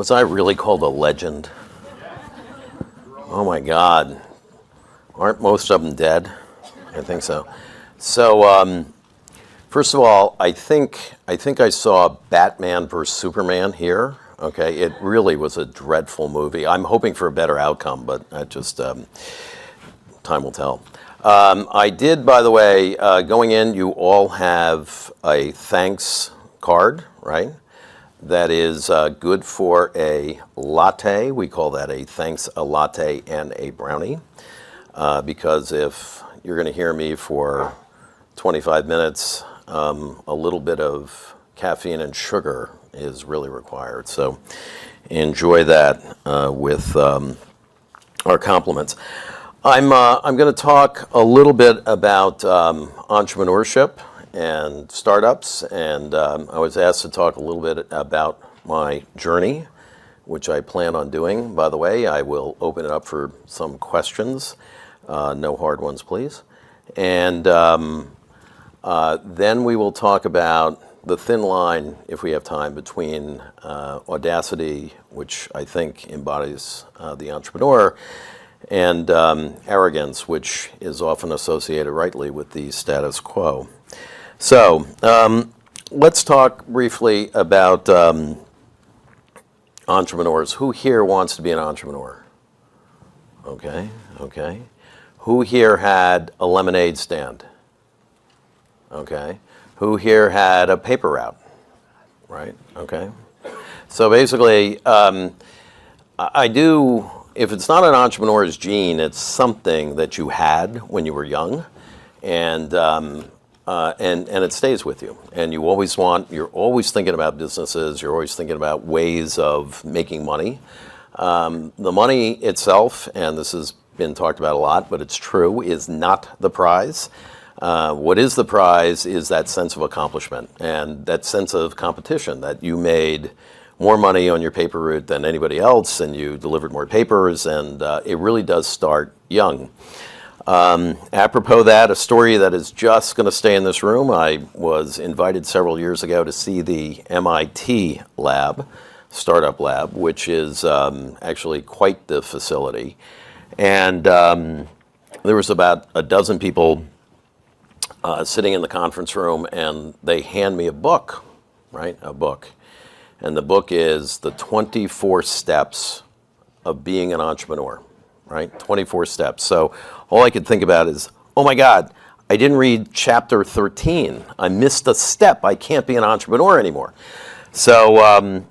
Was I really called a legend? Oh my God. Aren't most of them dead? I think so. So, first of all, I think I saw Batman vs. Superman here. Okay, it really was a dreadful movie. I'm hoping for a better outcome, but I just time will tell. I did, by the way, going in, you all have a thanks card, right? That is good for a latte. We call that a thanks a latte and a brownie. Because if you're going to hear me for 25 minutes, a little bit of caffeine and sugar is really required. So enjoy that with our compliments. I'm going to talk a little bit about entrepreneurship and startups, and I was asked to talk a little bit about my journey, which I plan on doing. By the way, I will open it up for some questions. No hard ones, please. And then we will talk about the thin line, if we have time, between audacity, which I think embodies the entrepreneur, and arrogance, which is often associated rightly with the status quo. So let's talk briefly about entrepreneurs. Who here wants to be an entrepreneur? Okay, okay. Who here had a lemonade stand? Okay. Who here had a paper route? Right, okay. So basically, I do, if it's not an entrepreneur's gene, it's something that you had when you were young, and it stays with you. And you're always thinking about businesses, you're always thinking about ways of making money. The money itself, and this has been talked about a lot, but it's true, is not the prize. What is the prize is that sense of accomplishment and that sense of competition, that you made more money on your paper route than anybody else, and you delivered more papers, and it really does start young. Apropos that, a story that is just going to stay in this room. I was invited several years ago to see the MIT lab, startup lab, which is actually quite the facility. And there was about a dozen people sitting in the conference room, and they hand me a book, right? A book. And the book is The 24 Steps of Being an Entrepreneur, right? 24 steps. So all I could think about is, oh my God, I didn't read chapter 13. I missed a step. I can't be an entrepreneur anymore. So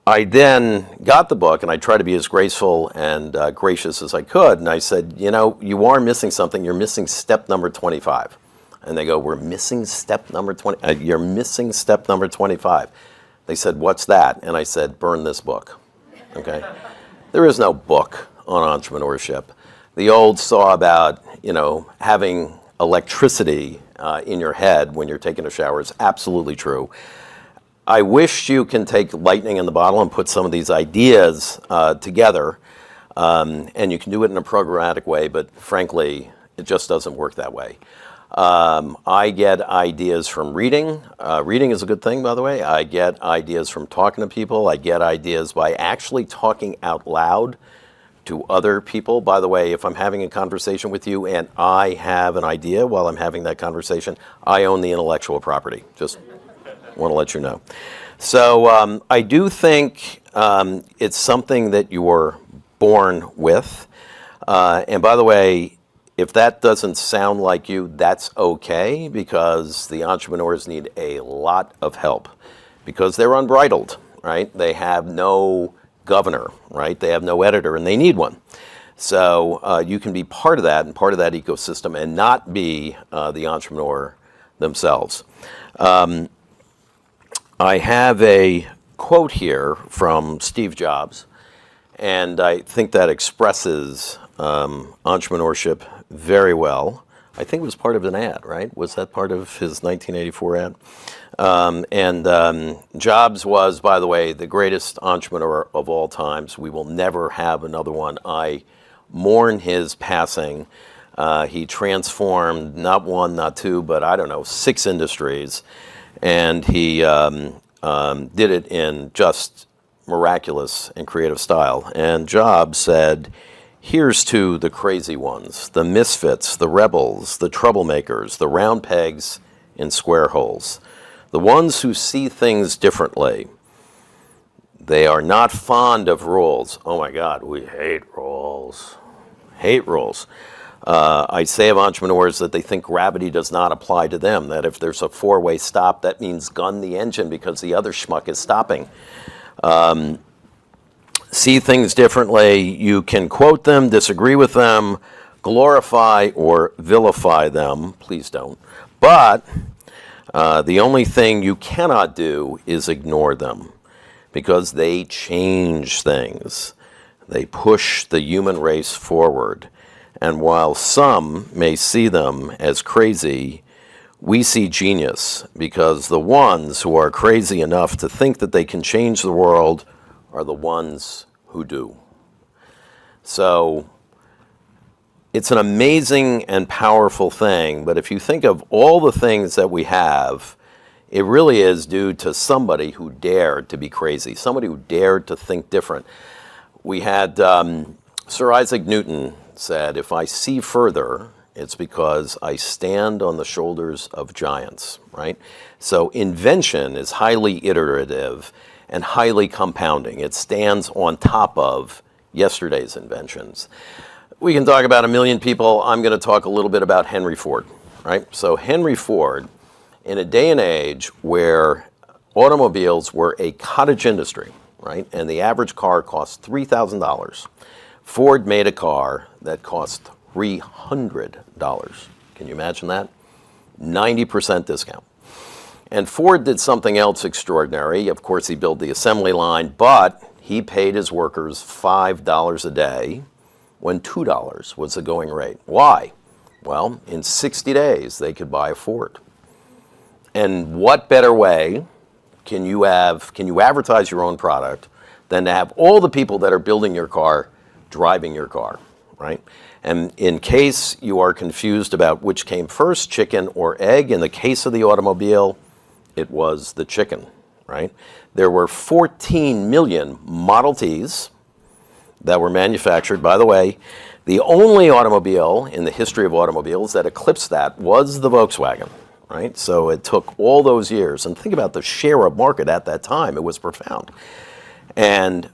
I then got the book, and I tried to be as graceful and gracious as I could. And I said, you know, you are missing something. You're missing step number 25. And they go, we're missing step number 20. You're missing step number 25. They said, what's that? And I said, burn this book. Okay? There is no book on entrepreneurship. The old saw about, having electricity in your head when you're taking a shower is absolutely true. I wish you can take lightning in the bottle and put some of these ideas together, and you can do it in a programmatic way, but frankly, it just doesn't work that way. I get ideas from reading. Reading is a good thing, by the way. I get ideas from talking to people. I get ideas by actually talking out loud to other people. By the way, if I'm having a conversation with you and I have an idea while I'm having that conversation, I own the intellectual property. Just want to let you know. So I do think it's something that you're born with. And by the way, if that doesn't sound like you, that's okay, because the entrepreneurs need a lot of help because they're unbridled, right? They have no governor, right? They have no editor, and they need one. So you can be part of that and part of that ecosystem and not be the entrepreneur themselves. I have a quote here from Steve Jobs, and I think that expresses entrepreneurship very well. I think it was part of an ad, right? Was that part of his 1984 ad? Jobs was, by the way, the greatest entrepreneur of all times. We will never have another one. I mourn his passing. He transformed not one, not two, but 6 industries. And he did it in just miraculous and creative style. And Jobs said, here's to the crazy ones, the misfits, the rebels, the troublemakers, the round pegs in square holes, the ones who see things differently. They are not fond of rules. Oh my God, we hate rules. Hate rules. I say of entrepreneurs that they think gravity does not apply to them, that if there's a four-way stop, that means gun the engine because the other schmuck is stopping. See things differently. You can quote them, disagree with them, glorify or vilify them. Please don't. But the only thing you cannot do is ignore them, because they change things. They push the human race forward. And while some may see them as crazy, we see genius, because the ones who are crazy enough to think that they can change the world are the ones who do. So it's an amazing and powerful thing, but if you think of all the things that we have, it really is due to somebody who dared to be crazy, somebody who dared to think different. We had Sir Isaac Newton said, if I see further, it's because I stand on the shoulders of giants, right? So invention is highly iterative and highly compounding. It stands on top of yesterday's inventions. We can talk about a million people. I'm going to talk a little bit about Henry Ford, right? So Henry Ford, in a day and age where automobiles were a cottage industry, right? And the average car cost $3,000. Ford made a car that cost $300. Can you imagine that? 90% discount. And Ford did something else extraordinary. Of course, he built the assembly line, but he paid his workers $5 a day when $2 was the going rate. Why? Well, in 60 days, they could buy a Ford. And what better way can you advertise your own product than to have all the people that are building your car driving your car, right? And in case you are confused about which came first, chicken or egg, in the case of the automobile, it was the chicken, right? There were 14 million Model Ts that were manufactured. By the way, the only automobile in the history of automobiles that eclipsed that was the Volkswagen, right? So it took all those years. And think about the share of market at that time. It was profound. And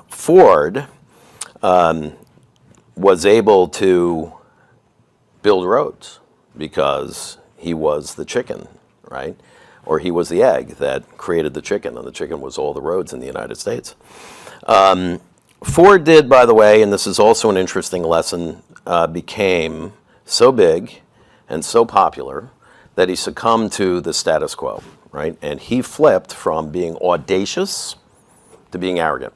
Ford was able to build roads because he was the chicken, right? Or he was the egg that created the chicken, and the chicken was all the roads in the United States. Ford did, by the way, and this is also an interesting lesson, became so big and so popular that he succumbed to the status quo, right? And he flipped from being audacious to being arrogant.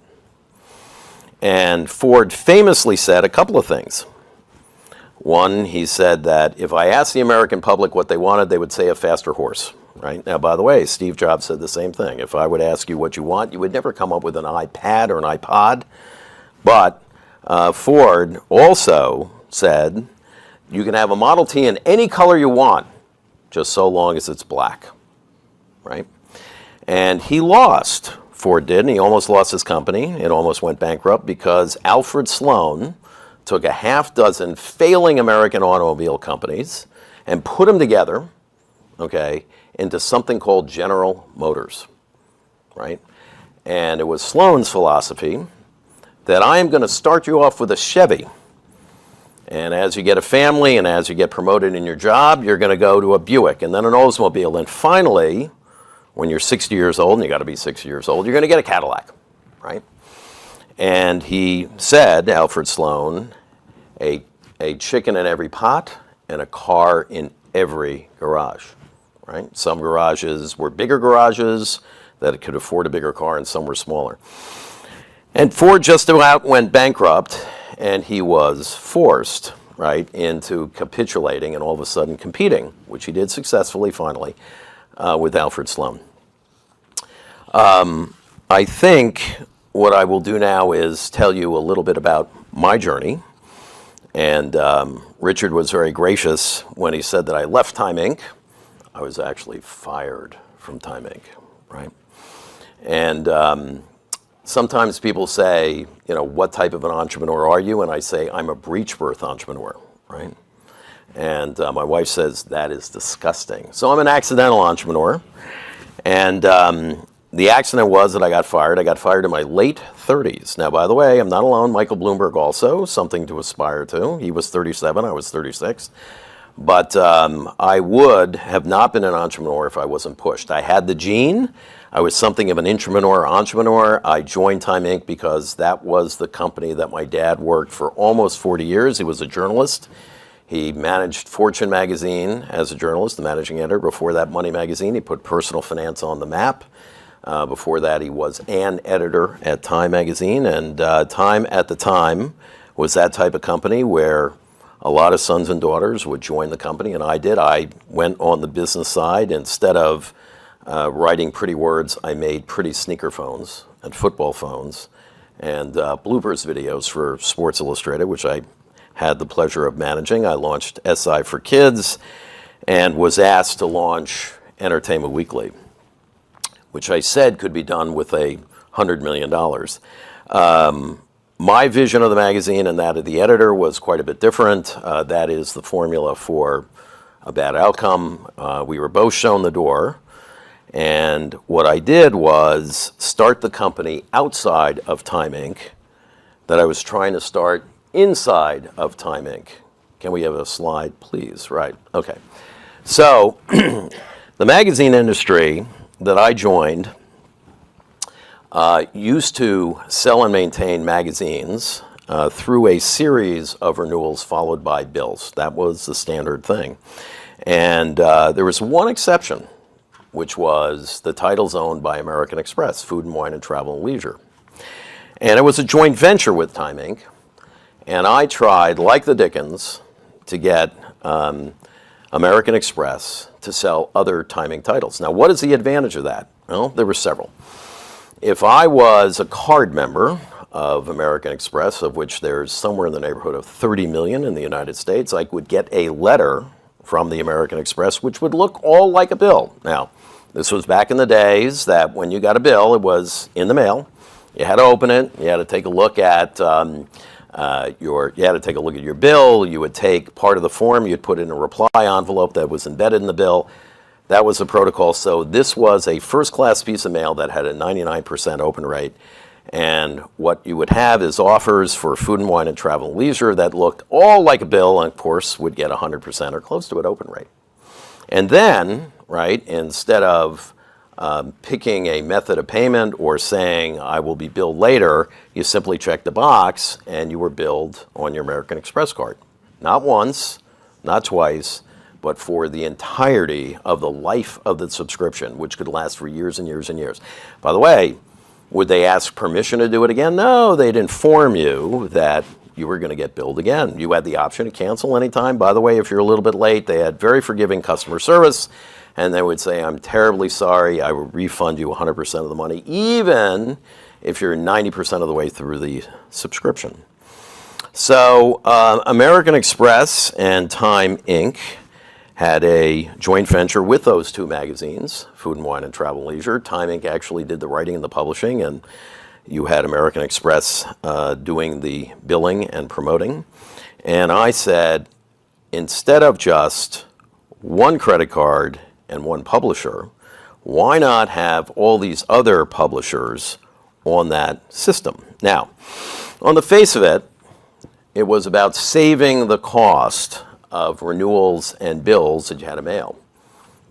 And Ford famously said a couple of things. One, he said that if I asked the American public what they wanted, they would say a faster horse, right? Now, by the way, Steve Jobs said the same thing. If I would ask you what you want, you would never come up with an iPad or an iPod. But Ford also said, you can have a Model T in any color you want, just so long as it's black, right? And he lost. Ford did, and he almost lost his company. It almost went bankrupt because Alfred Sloan took a half dozen failing American automobile companies and put them together, okay, into something called General Motors, right? And it was Sloan's philosophy that I am going to start you off with a Chevy. And as you get a family and as you get promoted in your job, you're going to go to a Buick and then an Oldsmobile. And finally, when you're 60 years old, and you got to be 60 years old, you're going to get a Cadillac, right? And he said, Alfred Sloan, a chicken in every pot and a car in every garage, right? Some garages were bigger garages that could afford a bigger car, and some were smaller. And Ford just about went bankrupt, and he was forced, right, into capitulating and all of a sudden competing, which he did successfully finally, with Alfred Sloan. I think what I will do now is tell you a little bit about my journey. And Richard was very gracious when he said that I left Time Inc. I was actually fired from Time Inc., right? And sometimes people say, what type of an entrepreneur are you? And I say, I'm a breech birth entrepreneur, right? And my wife says, that is disgusting. So I'm an accidental entrepreneur. And the accident was that I got fired. I got fired in my late 30s. Now, by the way, I'm not alone. Michael Bloomberg also, something to aspire to. He was 37, I was 36. But I would have not been an entrepreneur if I wasn't pushed. I had the gene. I was something of an entrepreneur. I joined Time Inc. because that was the company that my dad worked for almost 40 years. He was a journalist. He managed Fortune magazine as a journalist, the managing editor. Before that, Money magazine. He put personal finance on the map. Before that, he was an editor at Time magazine. And Time at the time was that type of company where a lot of sons and daughters would join the company, and I did. I went on the business side. Instead of writing pretty words, I made pretty sneaker phones and football phones and bloopers videos for Sports Illustrated, which I had the pleasure of managing. I launched SI for Kids and was asked to launch Entertainment Weekly, which I said could be done with $100 million. My vision of the magazine and that of the editor was quite a bit different. That is the formula for a bad outcome. We were both shown the door. And what I did was start the company outside of Time Inc. that I was trying to start inside of Time Inc. Can we have a slide, please? Right. Okay. So the magazine industry that I joined used to sell and maintain magazines through a series of renewals followed by bills. That was the standard thing. And there was one exception, which was the titles owned by American Express, Food and Wine and Travel and Leisure. And it was a joint venture with Time Inc. And I tried, like the Dickens, to get American Express to sell other Time Inc. titles. Now, what is the advantage of that? Well, there were several. If I was a card member of American Express, of which there's somewhere in the neighborhood of 30 million in the United States, I would get a letter from the American Express, which would look all like a bill. Now, this was back in the days that when you got a bill, it was in the mail. You had to open it. You had to take a look at your bill. You would take part of the form. You'd put it in a reply envelope that was embedded in the bill. That was the protocol. So this was a first-class piece of mail that had a 99% open rate. And what you would have is offers for Food and Wine and Travel and Leisure that looked all like a bill and, of course, would get 100% or close to an open rate. And then, right, instead of picking a method of payment or saying, I will be billed later, you simply checked the box and you were billed on your American Express card. Not once, not twice, but for the entirety of the life of the subscription, which could last for years and years and years. By the way, would they ask permission to do it again? No, they'd inform you that you were going to get billed again. You had the option to cancel anytime. By the way, if you're a little bit late, they had very forgiving customer service, and they would say, I'm terribly sorry, I will refund you 100% of the money, even if you're 90% of the way through the subscription. So American Express and Time Inc. had a joint venture with those two magazines, Food and Wine and Travel and Leisure. Time Inc. actually did the writing and the publishing, and you had American Express doing the billing and promoting. And I said, instead of just one credit card and one publisher, why not have all these other publishers on that system? Now, on the face of it, it was about saving the cost of renewals and bills that you had to mail.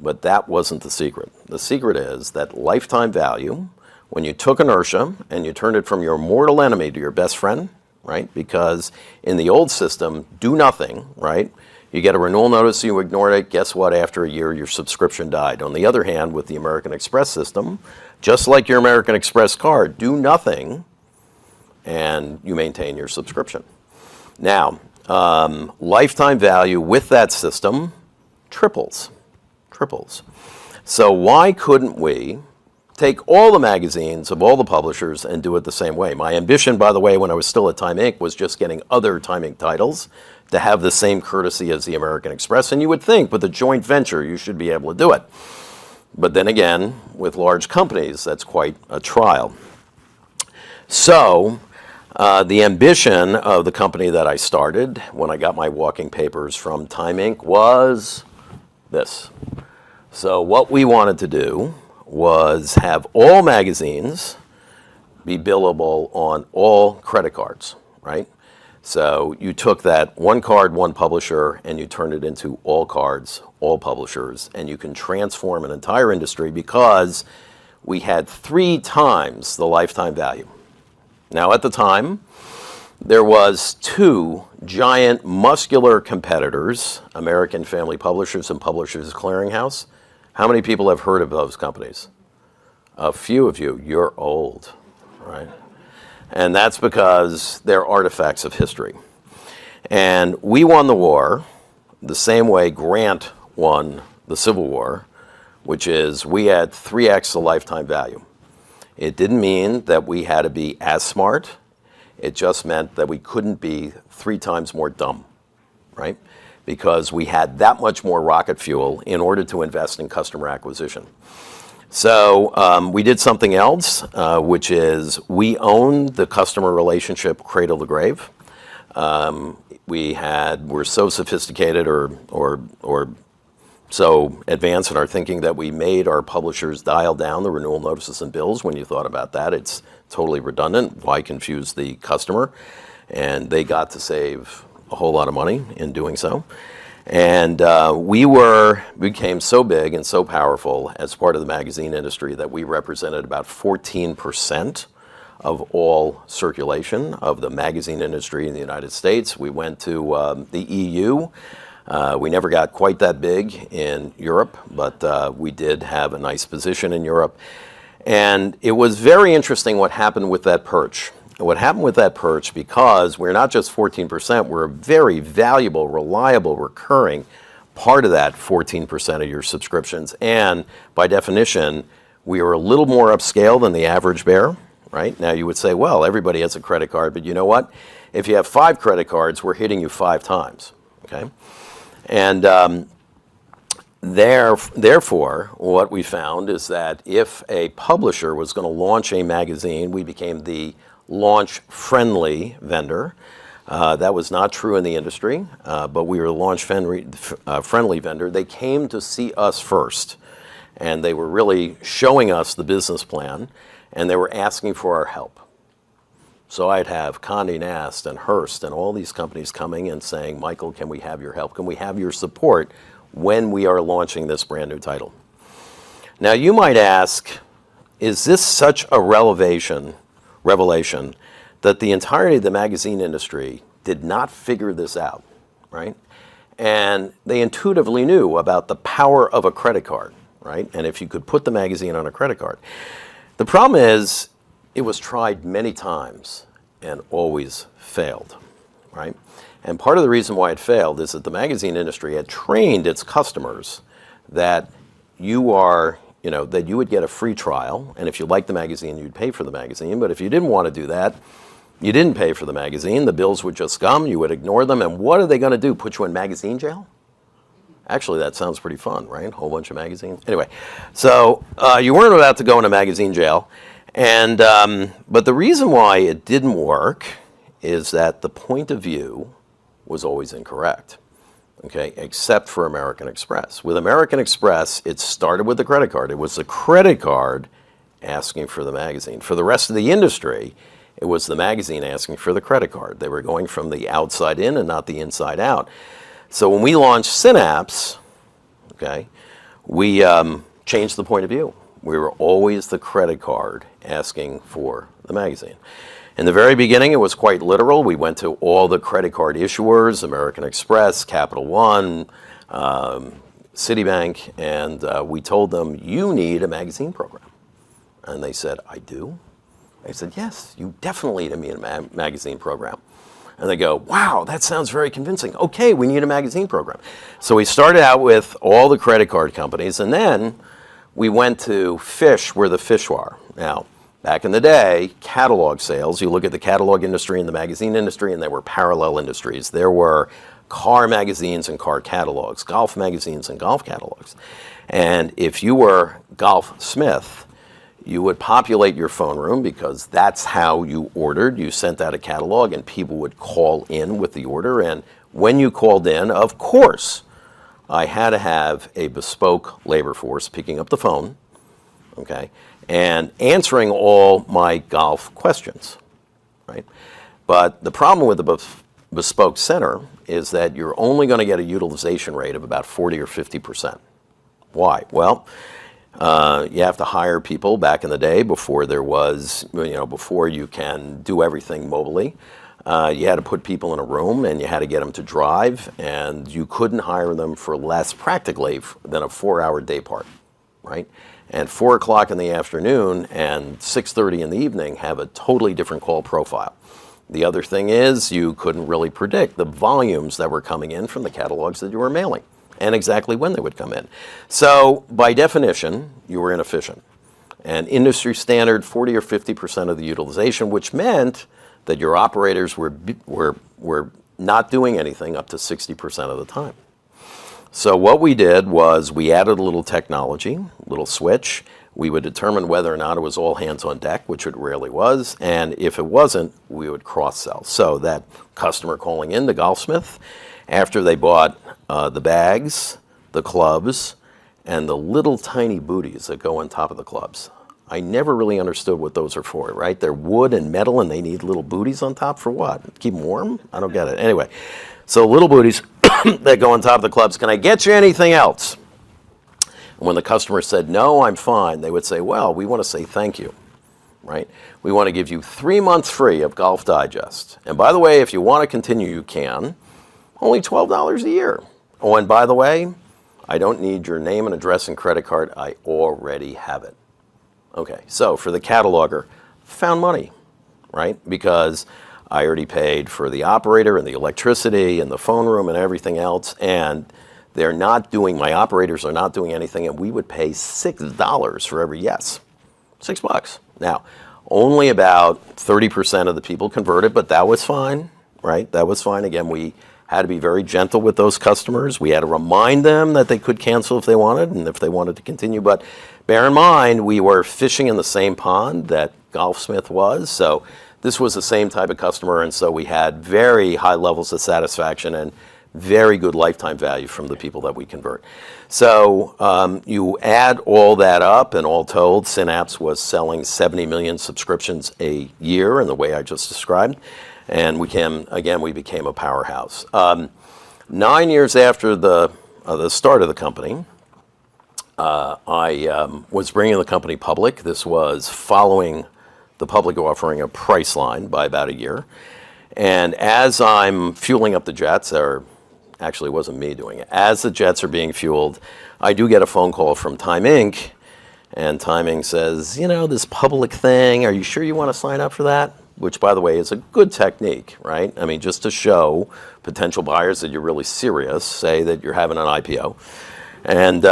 But that wasn't the secret. The secret is that lifetime value, when you took inertia and you turned it from your mortal enemy to your best friend, right? Because in the old system, do nothing, right? You get a renewal notice, you ignored it. Guess what? After a year, your subscription died. On the other hand, with the American Express system, just like your American Express card, do nothing and you maintain your subscription. Now, lifetime value with that system triples. So why couldn't we take all the magazines of all the publishers and do it the same way? My ambition, by the way, when I was still at Time Inc. was just getting other Time Inc. titles to have the same courtesy as the American Express. And you would think with a joint venture you should be able to do it. But then again, with large companies, that's quite a trial. So the ambition of the company that I started when I got my walking papers from Time Inc. was this. So what we wanted to do was have all magazines be billable on all credit cards, right? So you took that one card, one publisher, and you turned it into all cards, all publishers, and you can transform an entire industry because we had 3 times the lifetime value. Now at the time, there was 2 giant muscular competitors, American Family Publishers and Publishers Clearinghouse. How many people have heard of those companies? A few of you. You're old, right? And that's because they're artifacts of history. And we won the war the same way Grant won the Civil War, which is we had 3x the lifetime value. It didn't mean that we had to be as smart. It just meant that we couldn't be 3 times more dumb, right? Because we had that much more rocket fuel in order to invest in customer acquisition. So we did something else, which is we owned the customer relationship cradle to grave. We're so sophisticated or so advanced in our thinking that we made our publishers dial down the renewal notices and bills. When you thought about that, it's totally redundant. Why confuse the customer? And they got to save a whole lot of money in doing so. And we became so big and so powerful as part of the magazine industry that we represented about 14% of all circulation of the magazine industry in the United States. We went to the EU. We never got quite that big in Europe, but we did have a nice position in Europe. And it was very interesting what happened with that perch. What happened with that perch, because we're not just 14%, we're a very valuable, reliable, recurring part of that 14% of your subscriptions. And by definition, we are a little more upscale than the average bear, right? Now you would say, well, everybody has a credit card, but you know what? If you have 5 credit cards, we're hitting you 5 times, okay? And therefore, what we found is that if a publisher was going to launch a magazine, we became the launch-friendly vendor. That was not true in the industry, but we were the launch-friendly vendor. They came to see us first, and they were really showing us the business plan, and they were asking for our help. So I'd have Condé Nast and Hearst and all these companies coming and saying, Michael, can we have your help? Can we have your support when we are launching this brand new title? Now you might ask, is this such a revelation that the entirety of the magazine industry did not figure this out, right? And they intuitively knew about the power of a credit card, right? And if you could put the magazine on a credit card. The problem is it was tried many times and always failed, right? And part of the reason why it failed is that the magazine industry had trained its customers that that you would get a free trial, and if you liked the magazine, you'd pay for the magazine. But if you didn't want to do that, you didn't pay for the magazine. The bills would just come, you would ignore them, and what are they going to do, put you in magazine jail? Actually, that sounds pretty fun, right? A whole bunch of magazines. Anyway, so you weren't about to go into magazine jail, and but the reason why it didn't work is that the point of view was always incorrect. Okay, except for American Express. With American Express, it started with the credit card. It was the credit card asking for the magazine. For the rest of the industry, it was the magazine asking for the credit card. They were going from the outside in and not the inside out. So when we launched Synapse, okay, we changed the point of view. We were always the credit card asking for the magazine. In the very beginning, it was quite literal. We went to all the credit card issuers, American Express, Capital One, Citibank, and we told them, you need a magazine program. And they said, I do? I said, yes, you definitely need a magazine program. And they go, wow, that sounds very convincing. Okay, we need a magazine program. So we started out with all the credit card companies, and then we went to fish where the fish are. Now, back in the day, catalog sales, you look at the catalog industry and the magazine industry, and there were parallel industries. There were car magazines and car catalogs, golf magazines and golf catalogs. And if you were Golf Smith, You would populate your phone room because that's how you ordered. You sent out a catalog and people would call in with the order. And when you called in, of course, I had to have a bespoke labor force picking up the phone, okay, and answering all my golf questions, right? But the problem with the bespoke center is that you're only going to get a utilization rate of about 40 or 50%. Why? Well, you have to hire people back in the day before there was, before you can do everything mobily. You had to put people in a room and you had to get them to drive, and you couldn't hire them for less practically than a 4-hour day part, right? And 4 o'clock in the afternoon and 6:30 in the evening have a totally different call profile. The other thing is you couldn't really predict the volumes that were coming in from the catalogs that you were mailing and exactly when they would come in. So by definition, you were inefficient. And industry standard 40 or 50% of the utilization, which meant that your operators were not doing anything up to 60% of the time. So what we did was we added a little technology, a little switch. We would determine whether or not it was all hands on deck, which it rarely was, and if it wasn't, we would cross-sell. So that customer calling in the golfsmith, after they bought the bags, the clubs, and the little tiny booties that go on top of the clubs. I never really understood what those are for, right? They're wood and metal and they need little booties on top for what? Keep them warm? I don't get it. Anyway, so little booties that go on top of the clubs. Can I get you anything else? And when the customer said, no, I'm fine, they would say, well, we want to say thank you, right? We want to give you 3 months free of Golf Digest. And by the way, if you want to continue, you can. Only $12 a year. Oh, and by the way, I don't need your name and address and credit card. I already have it. Okay, so for the cataloger, found money, right? Because I already paid for the operator and the electricity and the phone room and everything else, and they're not doing, my operators are not doing anything, and we would pay $6 for every yes. $6. Now, only about 30% of the people converted, but that was fine, right? That was fine. Again, we had to be very gentle with those customers. We had to remind them that they could cancel if they wanted and if they wanted to continue. But bear in mind, we were fishing in the same pond that Golfsmith was. So this was the same type of customer. And so we had very high levels of satisfaction and very good lifetime value from the people that we convert. So you add all that up, and all told, Synapse was selling 70 million subscriptions a year in the way I just described. And we became a powerhouse. 9 years after the start of the company, I was bringing the company public. This was following the public offering of Priceline by about a year. And as I'm fueling up the jets, or actually it wasn't me doing it, as the jets are being fueled, I do get a phone call from Time Inc. And Time Inc. says, this public thing, are you sure you want to sign up for that? Which, by the way, is a good technique, right? I mean, just to show potential buyers that you're really serious, say that you're having an IPO. And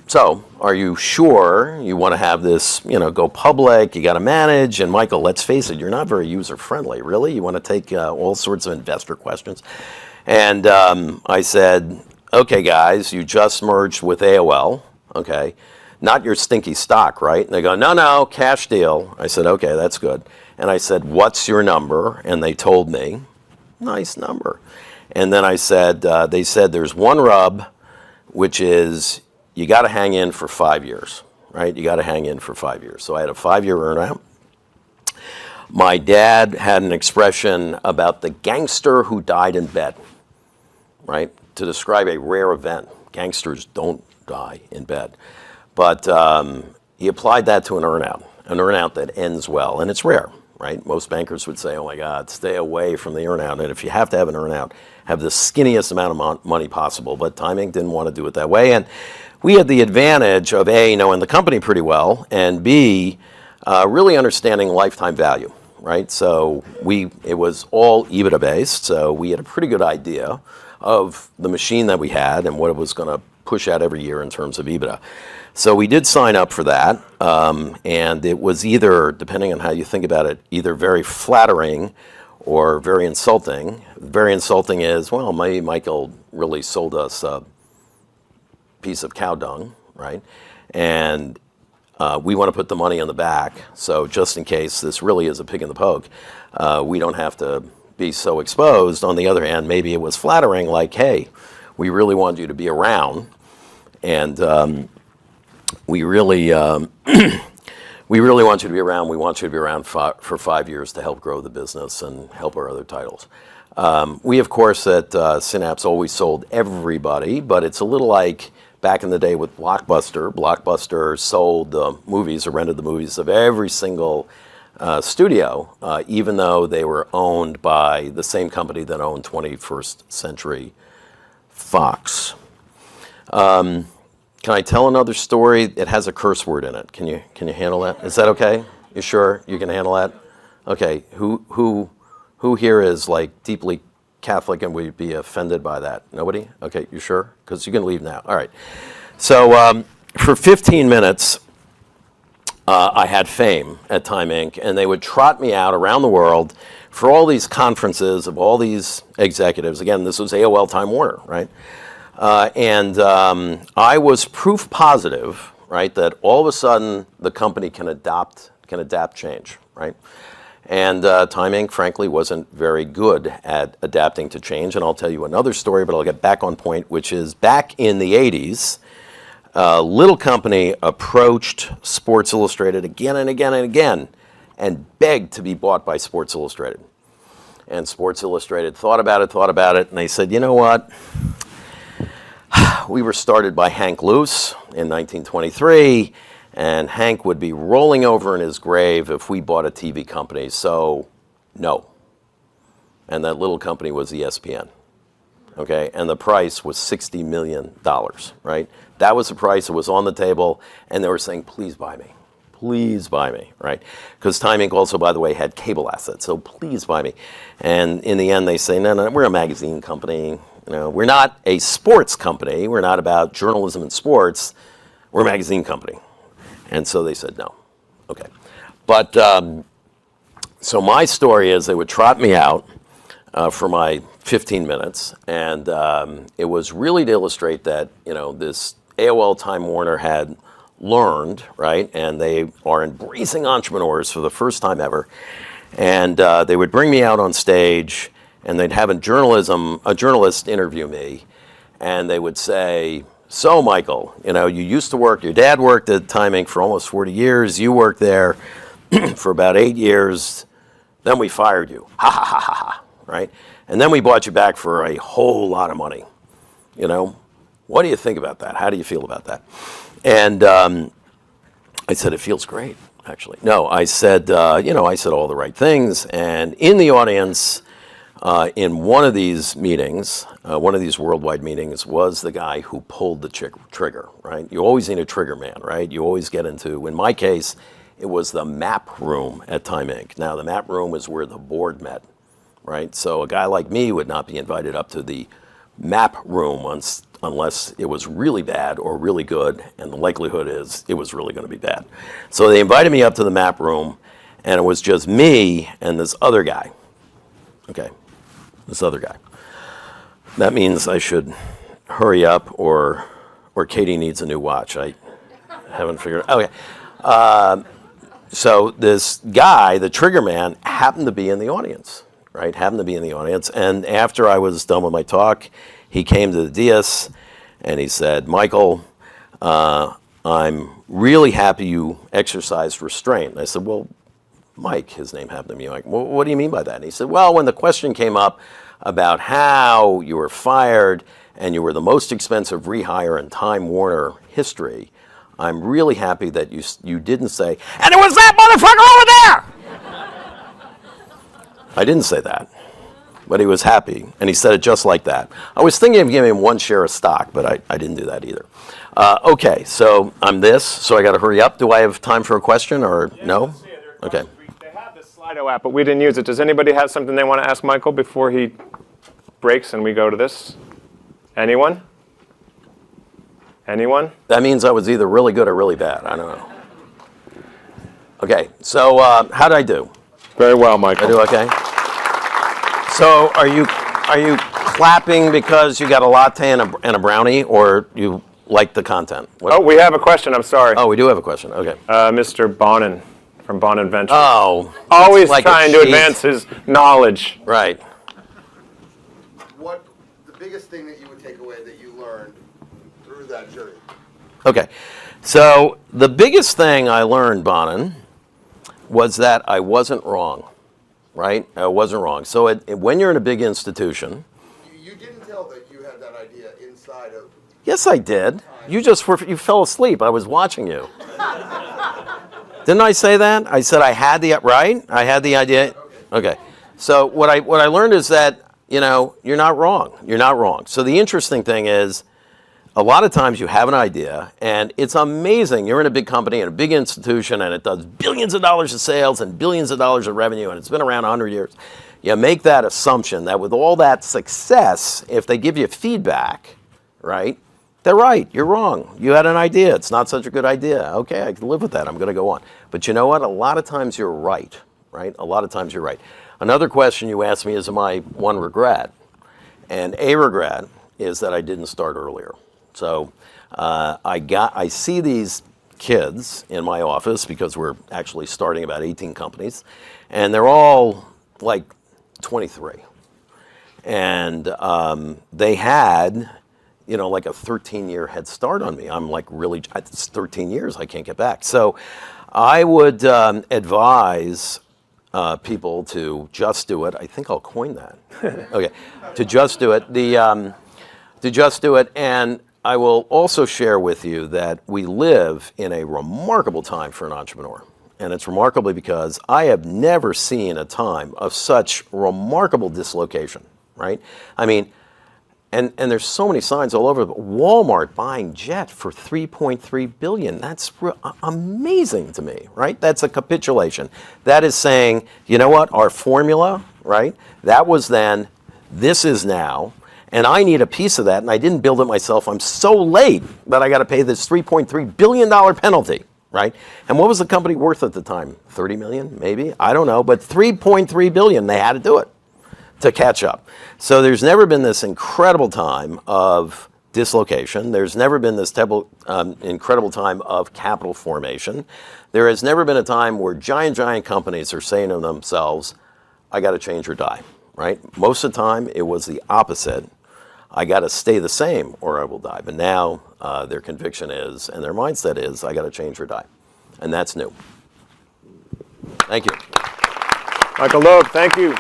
so, are you sure you want to have this, go public, you got to manage? And Michael, let's face it, you're not very user-friendly, really? You want to take all sorts of investor questions? And I said, okay, guys, you just merged with AOL, okay? Not your stinky stock, right? And they go, no, cash deal. I said, okay, that's good. And I said, what's your number? And they told me, nice number. And then I said, they said there's one rub, which is you got to hang in for 5 years, right? You got to hang in for 5 years. So I had a 5-year earnout. My dad had an expression about the gangster who died in bed, right? To describe a rare event. Gangsters don't die in bed. But he applied that to an earnout that ends well, and it's rare. Right? Most bankers would say, oh my God, stay away from the earnout. And if you have to have an earnout, have the skinniest amount of money possible. But Time Inc. didn't want to do it that way. And we had the advantage of A, knowing the company pretty well, and B, really understanding lifetime value, right? So it was all EBITDA based. So we had a pretty good idea of the machine that we had and what it was going to push out every year in terms of EBITDA. So we did sign up for that, and it was either, depending on how you think about it, either very flattering or very insulting. Very insulting is, well, Michael really sold us a piece of cow dung, right? And we want to put the money in the back. So just in case this really is a pig in the poke, we don't have to be so exposed. On the other hand, maybe it was flattering, like, hey, we really want you to be around, and we really want you to be around. We want you to be around for 5 years to help grow the business and help our other titles. We, of course, at Synapse always sold everybody, but it's a little like back in the day with Blockbuster. Blockbuster sold the movies or rented the movies of every single studio, even though they were owned by the same company that owned 21st Century Fox. Can I tell another story? It has a curse word in it. Can you handle that? Is that okay? You sure you can handle that? Okay. Who here is like deeply Catholic and would be offended by that? Nobody? Okay. You sure? Because you can leave now. All right. So for 15 minutes, I had fame at Time Inc., and they would trot me out around the world for all these conferences of all these executives. Again, this was AOL Time Warner, right? And I was proof positive, right, that all of a sudden the company can adapt change, right? And Time Inc., frankly, wasn't very good at adapting to change. And I'll tell you another story, but I'll get back on point, which is back in the 80s, a little company approached Sports Illustrated again and again and again and begged to be bought by Sports Illustrated. And Sports Illustrated thought about it, and they said, you know what? We were started by Hank Luce in 1923, and Hank would be rolling over in his grave if we bought a TV company, so no. And that little company was ESPN, okay? And the price was $60 million, right? That was the price that was on the table, and they were saying, please buy me, right? Because Time Inc. also, by the way, had cable assets, so please buy me. And in the end, they say, no, we're a magazine company. You know, we're not a sports company. We're not about journalism and sports. We're a magazine company. And so they said no. Okay. But so my story is they would trot me out for my 15 minutes. And it was really to illustrate that, you know, this AOL Time Warner had learned, right? And they are embracing entrepreneurs for the first time ever. And they would bring me out on stage, and they'd have a journalist interview me, and they would say, so Michael, you know, you used to work, your dad worked at Time Inc. for almost 40 years, you worked there for about 8 years, then we fired you, ha ha ha ha ha, right? And then we bought you back for a whole lot of money, you know? What do you think about that? How do you feel about that? And I said, it feels great, actually. No, I said, I said all the right things, and in the audience, in one of these meetings, one of these worldwide meetings, was the guy who pulled the trigger, right? You always need a trigger man, right? You always get into, in my case, it was the map room at Time Inc. Now, the map room is where the board met, right? So a guy like me would not be invited up to the map room unless it was really bad or really good, and the likelihood is it was really going to be bad. So they invited me up to the map room, and it was just me and this other guy. Okay. This other guy. That means I should hurry up, or Katie needs a new watch. I haven't figured out. Okay. So this guy, the trigger man, happened to be in the audience, right? Happened to be in the audience. And after I was done with my talk, he came to the dais and he said, Michael, I'm really happy you exercised restraint. And I said, well, Mike, his name happened to be Mike. Well, what do you mean by that? And he said, well, when the question came up about how you were fired and you were the most expensive rehire in Time Warner history, I'm really happy that you didn't say, and it was that motherfucker over there! I didn't say that, but he was happy, and he said it just like that. I was thinking of giving him 1 share of stock, but I didn't do that either. Okay, so I'm this, so I got to hurry up. Do I have time for a question, or no? Okay. They have this Slido app, but we didn't use it. Does anybody have something they want to ask Michael before he breaks and we go to this? Anyone? Anyone? That means I was either really good or really bad. I don't know. Okay, so how did I do? Very well, Michael. I do okay? So are you clapping because you got a latte and a brownie, or you like the content. Oh, we have a question. I'm sorry. Oh, we do have a question. Okay. Mr. Bonin from Bonin Ventures. Oh. Always like trying to advance his knowledge. Right. What the biggest thing that you would take away that you learned through that journey? Okay. So the biggest thing I learned, Bonin, was that I wasn't wrong. Right? I wasn't wrong. So when you're in a big institution. You didn't tell that you had that idea inside of. Yes, I did. You you fell asleep. I was watching you. Didn't I say that? I said I had the idea. Okay. So what I learned is that, you're not wrong. You're not wrong. So the interesting thing is, a lot of times you have an idea, and it's amazing. You're in a big company and a big institution, and it does billions of dollars of sales and billions of dollars of revenue, and it's been around 100 years. You make that assumption that with all that success, if they give you feedback, right, they're right. You're wrong. You had an idea. It's not such a good idea. Okay, I can live with that. I'm going to go on. But you know what? A lot of times you're right, right? A lot of times you're right. Another question you asked me is, am I one regret? And a regret is that I didn't start earlier. So I see these kids in my office because we're actually starting about 18 companies, and they're all like 23. And they had, like a 13-year head start on me. I'm like, really, it's 13 years, I can't get back. So I would advise people to just do it. I think I'll coin that. Okay, to just do it. To just do it. And I will also share with you that we live in a remarkable time for an entrepreneur. And it's remarkably because I have never seen a time of such remarkable dislocation, right? I mean, and there's so many signs all over. Walmart buying Jet for $3.3 billion. That's amazing to me, right? That's a capitulation. That is saying, you know what, our formula, right? That was then, this is now. And I need a piece of that, and I didn't build it myself. I'm so late that I got to pay this $3.3 billion penalty, right? And what was the company worth at the time? 30 million, maybe? I don't know, but 3.3 billion, they had to do it to catch up. So there's never been this incredible time of dislocation. There's never been this incredible time of capital formation. There has never been a time where giant companies are saying to themselves, I got to change or die, right? Most of the time, it was the opposite. I got to stay the same or I will die. But now their conviction is, and their mindset is, I got to change or die. And that's new. Thank you. Michael Loeb, thank you.